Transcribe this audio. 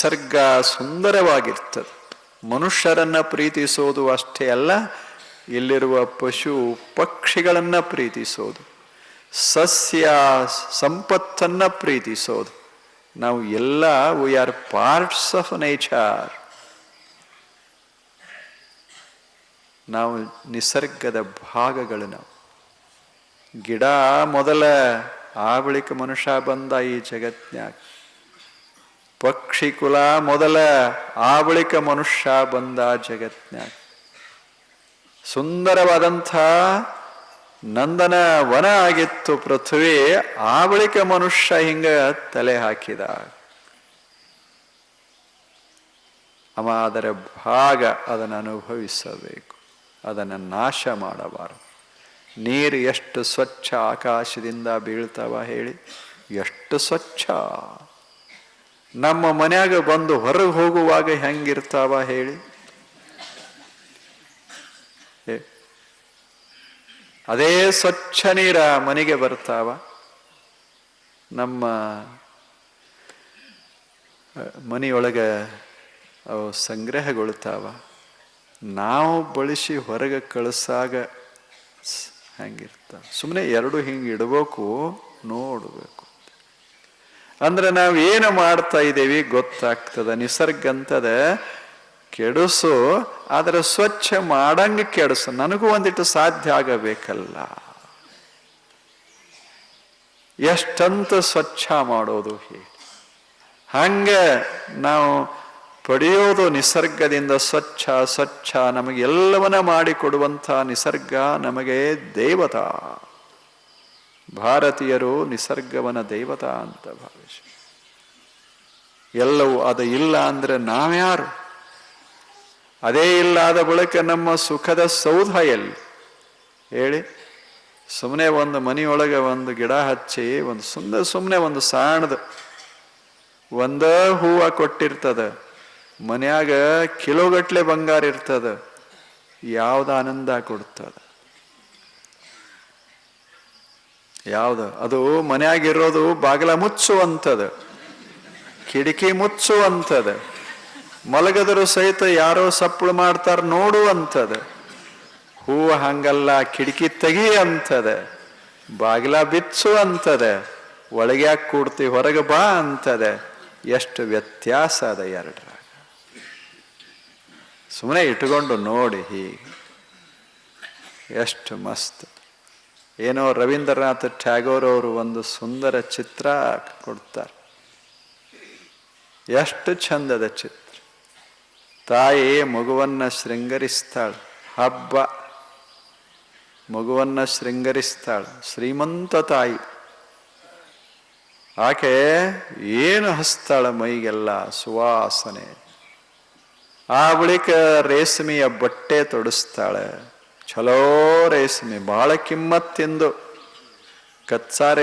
ನಿಸರ್ಗ ಸುಂದರವಾಗಿರ್ತದೆ. ಮನುಷ್ಯರನ್ನ ಪ್ರೀತಿಸೋದು ಅಷ್ಟೇ ಅಲ್ಲ, ಇಲ್ಲಿರುವ ಪಶು ಪಕ್ಷಿಗಳನ್ನ ಪ್ರೀತಿಸೋದು, ಸಸ್ಯ ಸಂಪತ್ತನ್ನ ಪ್ರೀತಿಸೋದು. ನಾವು ಎಲ್ಲ we are parts of nature. ನಾವು ನಿಸರ್ಗದ ಭಾಗಗಳು. ನಾವು ಗಿಡ ಮೊದಲ, ಆ ಬಳಿಕ ಮನುಷ್ಯ ಬಂದ ಈ ಜಗತ್ನ್ಯಾಗ. ಪಕ್ಷಿ ಕುಲ ಮೊದಲ, ಆ ಬಳಿಕ ಮನುಷ್ಯ ಬಂದ ಜಗತ್ನ್ಯಾಗ. ಸುಂದರವಾದಂಥ ನಂದನ ವನ ಆಗಿತ್ತು ಪೃಥ್ವಿ, ಆ ಬಳಿಕ ಮನುಷ್ಯ ಹಿಂಗ ತಲೆ ಹಾಕಿದ. ಅವ ಅದರ ಭಾಗ, ಅದನ್ನು ಅನುಭವಿಸಬೇಕು, ಅದನ್ನು ನಾಶ ಮಾಡಬಾರದು. ನೀರು ಎಷ್ಟು ಸ್ವಚ್ಛ ಆಕಾಶದಿಂದ ಬೀಳ್ತಾವ ಹೇಳಿ, ಎಷ್ಟು ಸ್ವಚ್ಛ. ನಮ್ಮ ಮನ್ಯಾಗ ಬಂದು ಹೊರಗೆ ಹೋಗುವಾಗ ಹೆಂಗಿರ್ತಾವ ಹೇಳಿ. ಅದೇ ಸ್ವಚ್ಛ ನೀರ ಮನೆಗೆ ಬರ್ತಾವ. ನಮ್ಮ ಮನೆಯೊಳಗೆ ಅವು ಸಂಗ್ರಹಗೊಳ್ತಾವ. ನಾವು ಬಳಸಿ ಹೊರಗೆ ಕಳಿಸಾಗ ಹೆಂಗಿರ್ತಾವ. ಸುಮ್ಮನೆ ಎರಡು ಹಿಂಗೆ ಇಡಬೇಕು, ನೋಡಬೇಕು. ಅಂದ್ರೆ ನಾವು ಏನು ಮಾಡ್ತಾ ಇದ್ದೇವೆ ಗೊತ್ತಾಗ್ತದ. ನಿಸರ್ಗ ಅಂತದ ಕೆಡಿಸು, ಆದರೆ ಸ್ವಚ್ಛ ಮಾಡಂಗೆ ಕೆಡಿಸು. ನನಗೂ ಒಂದಿಟ್ಟು ಸಾಧ್ಯ ಆಗಬೇಕಲ್ಲ. ಎಷ್ಟಂತ ಸ್ವಚ್ಛ ಮಾಡೋದು ಹೇಳಿ. ಹಂಗೆ ನಾವು ಪಡೆಯೋದು ನಿಸರ್ಗದಿಂದ ಸ್ವಚ್ಛ ಸ್ವಚ್ಛ. ನಮಗೆಲ್ಲವನ್ನ ಮಾಡಿಕೊಡುವಂಥ ನಿಸರ್ಗ ನಮಗೆ ದೇವತಾ. ಭಾರತೀಯರು ನಿಸರ್ಗವನ ದೇವತಾ ಅಂತ ಭಾವಿಸಿ, ಎಲ್ಲವೂ ಅದು ಇಲ್ಲ ಅಂದ್ರೆ ನಾವ್ಯಾರು? ಅದೇ ಇಲ್ಲಾದ ಬಳಿಕ ನಮ್ಮ ಸುಖದ ಸೌಧ ಎಲ್ಲಿ ಹೇಳಿ. ಸುಮ್ಮನೆ ಒಂದು ಮನೆಯೊಳಗೆ ಒಂದು ಗಿಡ ಹಚ್ಚಿ, ಒಂದು ಸುಮ್ಮನೆ ಒಂದು ಸಣ್ಣದು ಒಂದ ಹೂವ ಕೊಟ್ಟಿರ್ತದ, ಮನ್ಯಾಗ ಕಿಲೋಗಟ್ಲೆ ಬಂಗಾರ ಇರ್ತದ, ಯಾವ್ದು ಆನಂದ ಕೊಡ್ತದ? ಯಾವ್ದು? ಅದು ಮನ್ಯಾಗಿರೋದು ಬಾಗಿಲ ಮುಚ್ಚುವಂಥದ್ದು, ಕಿಟಕಿ ಮುಚ್ಚುವಂಥದ, ಮಲಗದರು ಸಹಿತ ಯಾರೋ ಸಪ್ಪಳು ಮಾಡ್ತಾರ ನೋಡುವಂಥದ. ಹೂವು ಹಂಗಲ್ಲ, ಕಿಟಕಿ ತೆಗಿ ಅಂತದ, ಬಾಗಿಲ ಬಿಚ್ಚು ಅಂತದ, ಒಳಗ್ಯಾಕ ಕೂಡ್ತಿ ಹೊರಗೆ ಬಾ ಅಂತದ. ಎಷ್ಟು ವ್ಯತ್ಯಾಸ ಅದ ಎರಡರಾಗ. ಸುಮ್ಮನೆ ಇಟ್ಕೊಂಡು ನೋಡಿ, ಹೀಗೆ ಎಷ್ಟು ಮಸ್ತ್. ಏನೋ ರವೀಂದ್ರನಾಥ್ ಟ್ಯಾಗೋರ್ ಅವರು ಒಂದು ಸುಂದರ ಚಿತ್ರ ಕೊಡ್ತಾರೆ. ಎಷ್ಟು ಚಂದದ ಚಿತ್ರ. ತಾಯಿ ಮಗುವನ್ನ ಶೃಂಗರಿಸ್ತಾಳೆ, ಹಬ್ಬ ಮಗುವನ್ನ ಶೃಂಗರಿಸ್ತಾಳೆ, ಶ್ರೀಮಂತ ತಾಯಿ. ಆಕೆ ಏನು ಹಸ್ತಾಳ ಮೈಗೆಲ್ಲ ಸುವಾಸನೆ. ಆ ಬಳಿಕ ರೇಷ್ಮೆಯ ಬಟ್ಟೆ ತೊಡಿಸ್ತಾಳೆ, ಚಲೋ ರೇಷ್ಮೆ, ಬಹಳ ಕಿಮ್ಮತ್ತಿಂದು ಕಚ್ಚಾರೆ